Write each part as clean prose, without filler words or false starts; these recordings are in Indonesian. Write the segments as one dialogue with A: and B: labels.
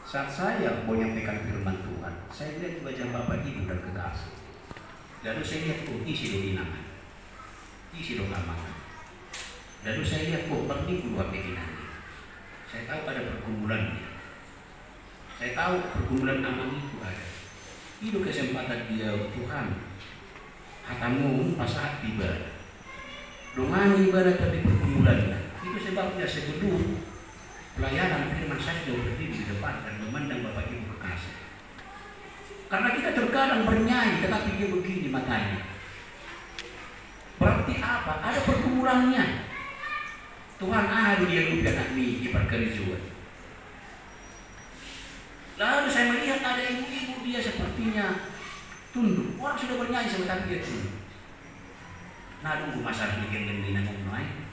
A: Saat saya mau menyampaikan firman Tuhan, saya lihat wajah Bapak Ibu dan kekasih. Lalu saya lihat isi dominangan, isi doamangan. Lalu saya lihat pergi keluar begini. Saya tahu ada pergumulannya. Saya tahu pergumulan aman itu ada. Itu kesempatan dia Tuhan. Hatamu pas saat tiba. Doa ibadah tapi pergumulannya. Itu sebabnya sebelum pelayanan firman saya sudah berdiri di depan dan memandang Bapak Ibu kekasih. Karena kita terkadang bernyanyi tetapi dia begini matanya. Berarti apa? Ada pergumulannya. Tuhan ada dia lupa anak ini perkerijuan. Lalu saya melihat ada ibu-ibu dia sepertinya tunduk. Orang sudah bernyanyi sebentar dia tunduk. Nah, tunggu masalah bikin gendina ngomong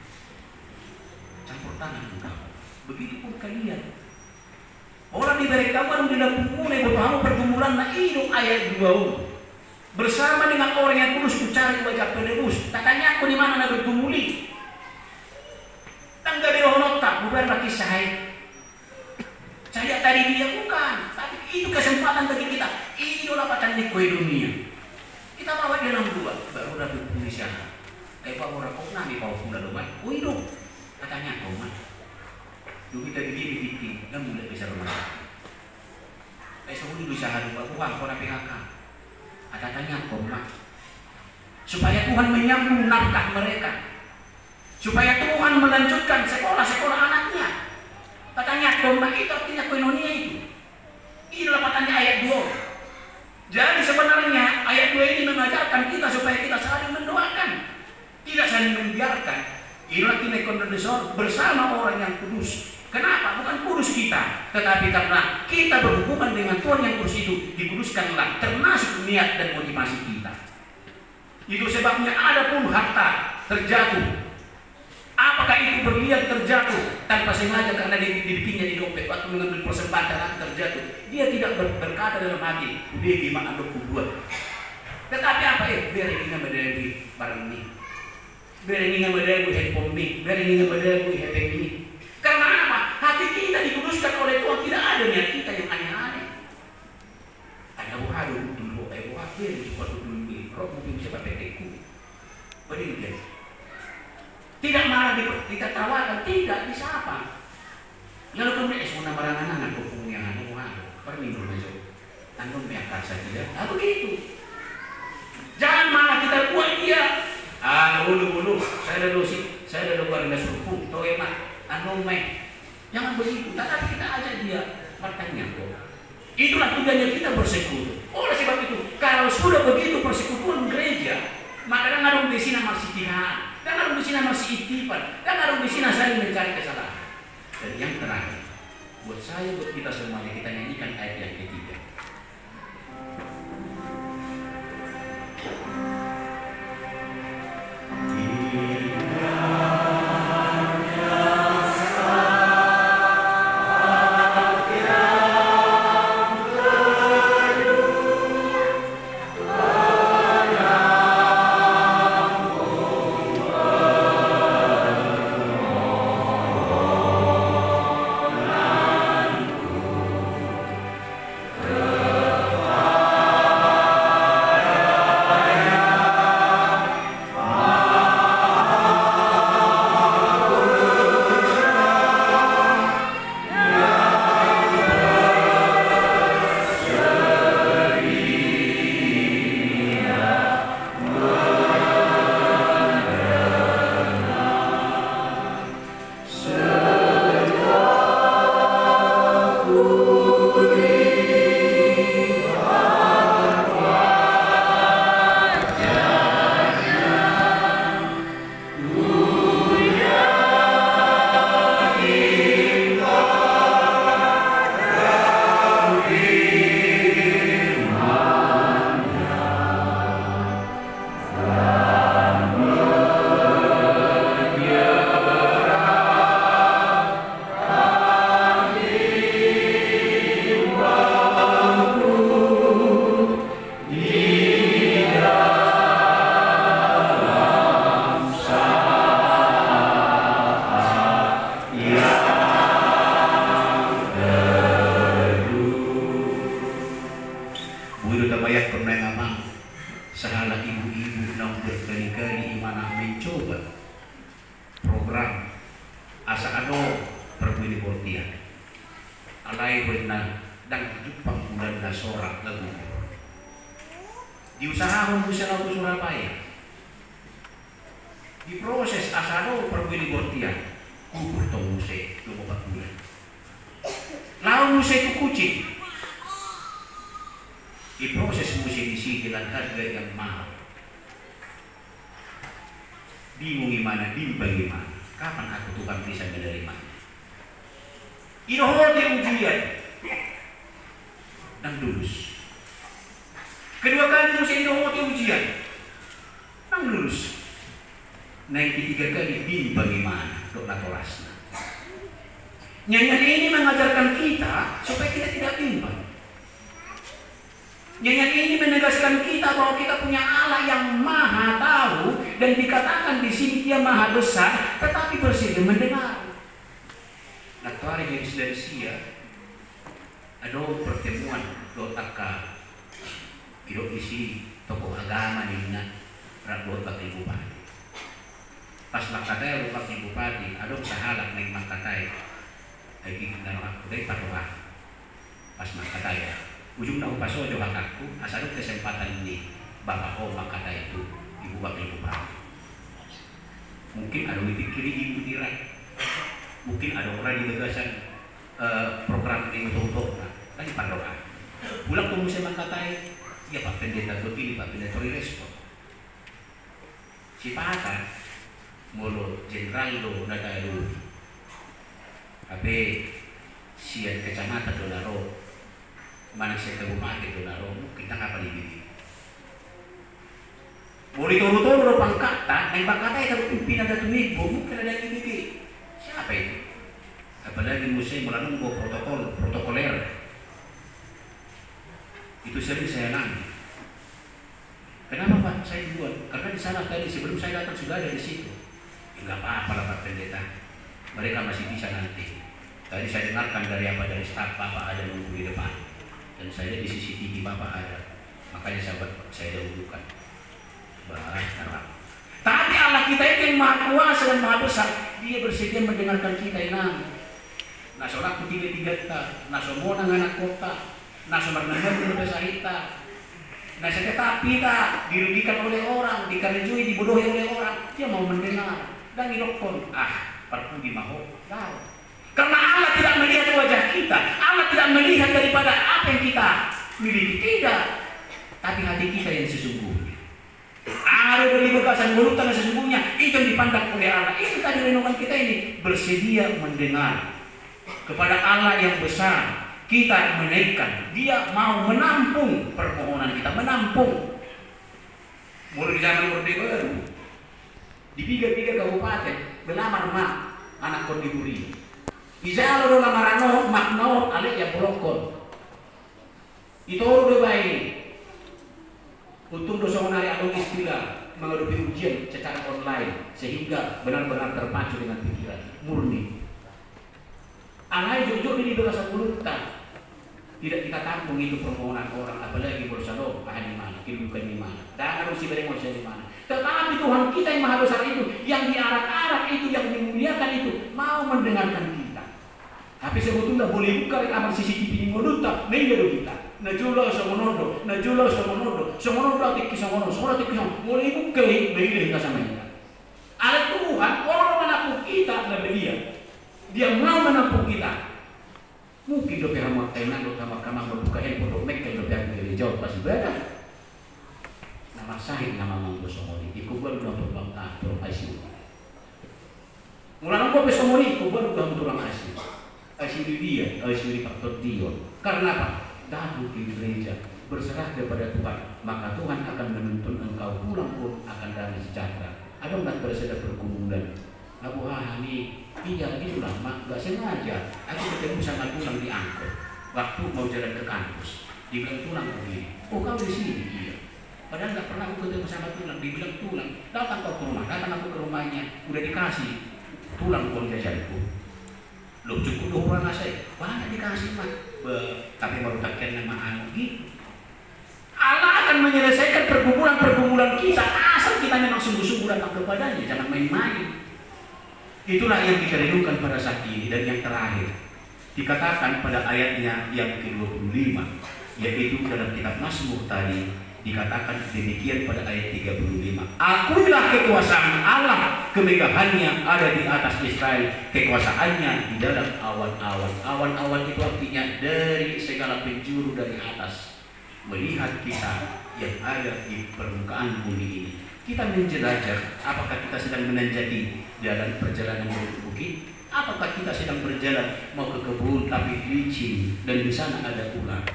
A: campur tangan engkau. Begitu pun kalian. Orang diberi kabar tidak mulai berpaham pergumulan na hidup ayat 2. Bersama dengan orang yang kudus kucari wajah penebus. Katanya aku di mana nak bergumuli. Tangga di honota bukan bagi saya tadi dia bukan. Tapi itu kesempatan bagi kita. Itu lapatan di kue dunia. Kita bawa dia 62 baru dapat Indonesia. Kayak orang kok nami kau pula domai. Oh hidup. Katanya kau mah. Dulu kita begini bikin, kan mulai bisa rumah. Sebelum bisa hari uang kau PHK. Katanya kau mah. Supaya Tuhan menyambung nafkah mereka. Supaya Tuhan melanjutkan sekolah-sekolah anaknya. Katanya kau mah itu artinya koinonia itu. Ini lapatannya ayat 2. Jadi sebenarnya ayat 2 ini mengajarkan kita supaya kita saling mendoakan. Tidak saling membiarkan. Inilah kinekondensor bersama orang yang kudus. Kenapa? Bukan kudus kita, tetapi karena kita berhubungan dengan Tuhan yang kudus itu, dikuduskanlah termasuk niat dan motivasi kita. Itu sebabnya ada pun harta terjatuh. Apakah itu berlian terjatuh tanpa sengaja karena dibikinnya di dompet waktu mengambil persembahan terjatuh. Dia tidak berkata dalam hati, dia gimana aku buat. Tetapi apa biar ini nggak berdiri barang ini. Biar ini nggak berdiri handphone ini. Biar ini nggak berdiri HP ini. Karena apa? Hati kita dikuduskan oleh Tuhan, tidak ada niat kita yang aneh-aneh. Ada wahadu dulu, wahadu suka dulu, roh mungkin bisa pakai begini. Tidak malah dikatakan, tidak disapa. Lalu kemudian semua barang-barang hukum yang ada wahadu, perminggu besok, tanggung biarkan saja. Begitu. Jangan malah kita buat dia. Dulu, saya ada keluarga suku, toh emak. Jangan begitu, tetapi kita ajak dia bertanya kok. Itulah tujuannya kita bersekutu. Oleh sebab itu, kalau sudah begitu persekutuan gereja, maka dan harus di sini masih tihaan, dan harus di sini masih itipan, dan harus di sini saling mencari kesalahan. Dan yang terakhir, buat saya, buat kita semuanya, kita nyanyikan ayat yang ketiga.
B: Oh
A: bortian. Alai benar dan Jepang bulan na sorak lagu. Diusahakan mo sa lagu Surabaya. Diproses asado perwili bortian. Kubur tong musik 24 bulan. Lawan musik itu kucing. Diproses musik isi dengan harga yang mahal. Bingung gimana, bimbang gimana. Kapan aku Tuhan bisa menerimanya? Inohoti ujian dan lulus. Kedua kali musik inohoti ujian dan lulus. Naik ketiga kali bimbang gimana, dok natolasna. Nyanyian ini mengajarkan kita supaya kita tidak bimbang. Nyanyian ini menegaskan kita bahwa kita punya Allah yang maha tahu dan dikatakan di sini Dia maha besar, tetapi bersedia mendengar. Natwari yang dari sia, ada pertemuan dotaka, hidup isi tokoh agama di mana Rabu Bakti Bupati. Pas makatai Bakti Bupati, ada sahalat naik makatai, lagi kenal aku dari Paroa. Pas makatai. Ujung nak pasojo hakakku, asal kesempatan ini bapak makatai itu ibu wakil bupati. Mungkin ada yang dipikiri ibu tirai, mungkin ada orang di gagasan program ini untuk tadi pandoa. Pulang ke musim makatai, ya pak pendeta terpilih, pak pendeta respon. Si Pata, mulut jenderal lo nada lu, tapi sian kecamatan Donaro. Mana saya kabupaten Donaro, kita kapal ini. Boleh turun-turun pangkata, yang pangkata itu pimpinan Datu Ibu, mungkin ada yang ini. Siapa itu? Apalagi musim melalui protokoler. Itu sering saya alami. Kenapa Pak? Saya duluan. Karena di sana tadi sebelum saya datang sudah ada di situ. Enggak apa-apa lah Pak Pendeta. Mereka masih bisa nanti. Tadi saya dengarkan dari staf Bapak ada nunggu di depan. Dan saya di CCTV Bapak ada, makanya saya dahulukan. Harap. Tapi Allah kita itu yang maha kuasa dan maha besar, Dia bersedia mendengarkan kita yang nasorak ketiga-tiga ta, nasomona anak kota, nasomarnahan di besar kita, naseketapi tak dirugikan oleh orang, dikarejui, dibodohi oleh orang, Dia mau mendengar dan ilokon. Perpudi maho, tahu. Karena Allah tidak melihat wajah kita, Allah tidak melihat daripada apa yang kita miliki, tidak, tapi hati kita yang sesungguhnya. Ada dari bekasan mulut yang sesungguhnya itu yang dipandang oleh Allah. Itu tadi renungan kita ini bersedia mendengar kepada Allah yang besar. Kita menaikkan, Dia mau menampung permohonan kita, menampung. Mulai di zaman Orde Baru, di 3 kabupaten belamar mak anak kondiburi. Bisa lo lamarano makno alik ya blokon. Itu udah baik. Untung dosa menari atau istilah menghadapi ujian secara online sehingga benar-benar terpacu dengan pikiran murni. Alai jujur ini berasa mulutkan. Tidak kita tampung itu permohonan orang, apalagi bersado di mana, kehidupan di mana, dan harus diberi di mana. Tetapi Tuhan kita yang maha besar itu, yang diarak-arak itu, yang dimuliakan itu, mau mendengarkan kita. Tapi sebetulnya boleh buka rekaman CCTV ini menutup, menjadi kita. Najulo semonondo atik kisomono, boleh buka menjadi kita sama kita. Ada Tuhan, orang menampung kita lebih Dia mau menampung kita. Mungkin doa yang tenan doa mahkamah membuka handphone doa mereka doa yang dijawab pasti beda. Nama sahih nama manggo somoni, ikubal doa berbangka doa ICU. Mulai nunggu pesomoni ikubal doa turang ICU. ICU dia, ICU faktor Dion. Karena apa? Dahulu di gereja berserah kepada Tuhan, maka Tuhan akan menuntun engkau pulang pun akan damai sejahtera. Ada nggak bersedia pergumulan? Abu Hani, iya gitu lah, gak sengaja. Aku ketemu sama tulang di angkot. Waktu mau jalan ke kampus, dibilang tulang begini. Oh kau di sini? Iya. Padahal gak pernah aku ketemu sama tulang. Dibilang tulang, datang kau ke rumah. Datang aku ke rumahnya, udah dikasih tulang uang jajanku. Loh cukup 2 orang saya, banyak dikasih mah. Tapi baru takkan nama anu gitu. Allah akan menyelesaikan pergumulan-pergumulan kita asal kita memang sungguh-sungguh datang kepadanya, jangan main-main. Itulah yang kita rindukan pada saat ini. Dan yang terakhir dikatakan pada ayatnya yang ke-25, yaitu dalam kitab Mazmur tadi dikatakan demikian pada ayat 35. Akuilah kekuasaan Allah, kemegahannya ada di atas Israel, kekuasaannya di dalam awan-awan. Awan-awan itu artinya dari segala penjuru dari atas melihat kita yang ada di permukaan bumi ini. Kita menjelajah, apakah kita sedang menanjaki dalam perjalanan menuju bukit? Apakah kita sedang berjalan mau ke kebun tapi licin dan di sana ada ular?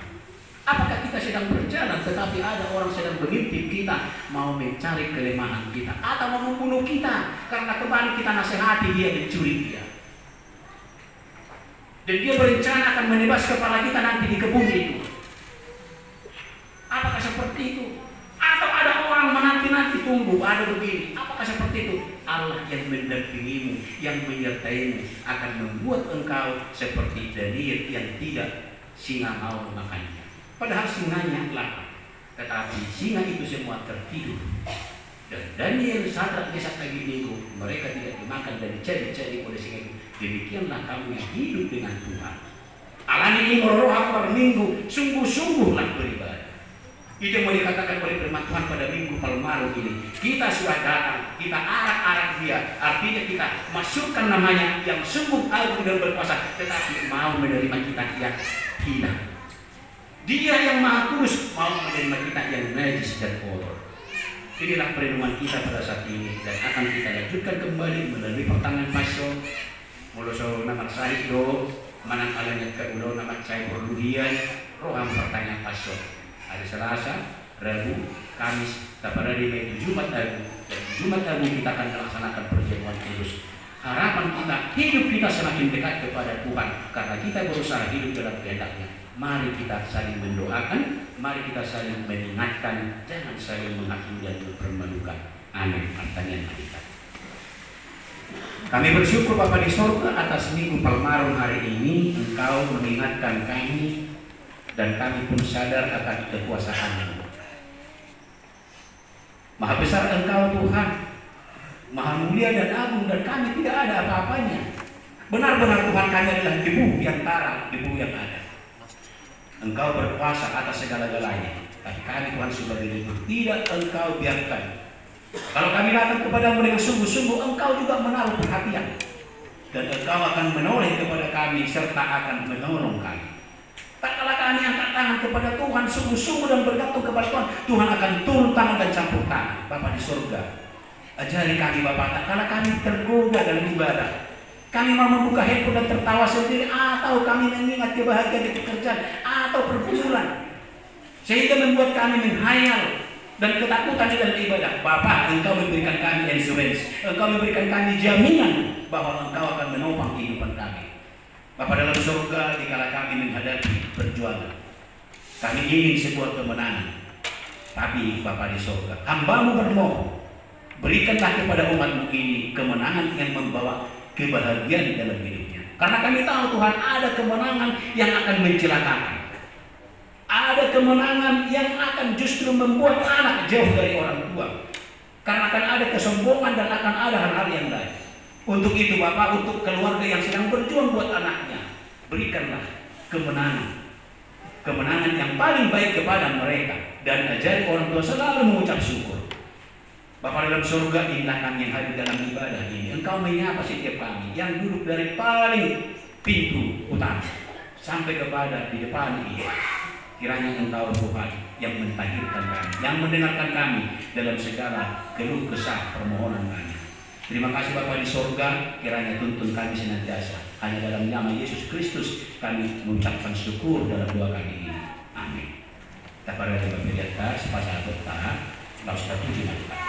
A: Apakah kita sedang berjalan tetapi ada orang sedang mengintip kita, mau mencari kelemahan kita atau mau membunuh kita karena kemarin kita nasihati dia mencuri dia, dan dia berencana akan menebas kepala kita nanti di kebun itu? Apakah seperti itu? Atau ada orang menanti-nanti tunggu ada begini? Apakah seperti itu? Allah yang mendampingimu, yang menyertaimu akan membuat engkau seperti Daniel yang tidak singa mau memakannya. Padahal singanya lapar, tetapi singa itu semua tertidur. Dan Daniel, Sadrak, Mesak, Abednego, mereka tidak dimakan dan dicari-cari oleh singa itu. Demikianlah kamu yang hidup dengan Tuhan. Alani ini roh akbar minggu, sungguh-sungguhlah beribadah. Itu yang mau dikatakan oleh firman Tuhan pada minggu Palmarum ini. Kita sudah datang, kita arak-arak dia. Artinya kita masukkan namanya yang sungguh agung dan berkuasa, tetapi mau menerima kita yang hina. Dia yang maha kudus mau menerima kita yang najis dan kotor. Inilah perenungan kita pada saat ini, dan akan kita lanjutkan kembali melalui pertangan passion. Moloso nama saya do, manang alanya ke ulo nama saya berluhian, roham pertanyaan passion. Hari Selasa, Rabu, Kamis, Taparadi, itu Jumat Agung, dan Jumat Agung kita akan melaksanakan perjamuan kudus. Harapan kita, hidup kita semakin dekat kepada Tuhan karena kita berusaha hidup dalam kehendaknya. Mari kita saling mendoakan, mari kita saling mengingatkan, jangan saling menghakimi dan mempermalukan. Amin. Pertanyaan kita. Kami bersyukur Bapa di sorga atas minggu Palmarum hari ini. Engkau mengingatkan kami dan kami pun sadar akan kekuasaan-Mu. Maha besar Engkau Tuhan, maha mulia dan agung, dan kami tidak ada apa-apanya. Benar-benar Tuhan, kami adalah debu di antara debu yang ada. Engkau berkuasa atas segala-galanya, tapi kami Tuhan sebagai debu tidak Engkau biarkan. Kalau kami datang kepadamu dengan sungguh-sungguh, Engkau juga menaruh perhatian, dan Engkau akan menoleh kepada kami serta akan menolong kami. Tak kala kami angkat tangan kepada Tuhan sungguh-sungguh dan bergantung kepada Tuhan, Tuhan akan turun tangan dan campur tangan. Bapa di surga, ajari kami Bapa, tak kala kami tergoda dalam ibadah, kami mau membuka handphone dan tertawa sendiri, atau kami mengingat kebahagiaan di pekerjaan atau pergumulan, sehingga membuat kami menghayal dan ketakutan di dalam ibadah. Bapa, Engkau memberikan kami insurance, Engkau memberikan kami jaminan bahwa Engkau akan menopang kehidupan kami. Bapa dalam surga, dikala kami menghadapi perjuangan, kami ingin sebuah kemenangan, tapi Bapa di surga, hamba-Mu bermohon, berikanlah kepada umat-Mu ini kemenangan yang membawa kebahagiaan dalam hidupnya. Karena kami tahu Tuhan, ada kemenangan yang akan mencelakakan, ada kemenangan yang akan justru membuat anak jauh dari orang tua, karena akan ada kesombongan dan akan ada hal-hal yang lain. Untuk itu Bapak, untuk keluarga yang sedang berjuang buat anaknya, berikanlah kemenangan, kemenangan yang paling baik kepada mereka, dan ajari orang tua selalu mengucap syukur. Bapa dalam surga, inilah kami yang hadir dalam ibadah ini. Engkau menyapa setiap kami yang duduk dari paling pintu utama sampai kepada di depan ini. Kiranya Engkau Tuhan yang mentahirkan kami, yang mendengarkan kami dalam segala keluh kesah permohonan kami. Terima kasih Bapa di surga, kiranya tuntun kami senantiasa. Hanya dalam nama Yesus Kristus kami mengucapkan syukur dalam doa kami ini. Amin. Kita pada di atas, pasal bertahan, lalu sudah 7 mata.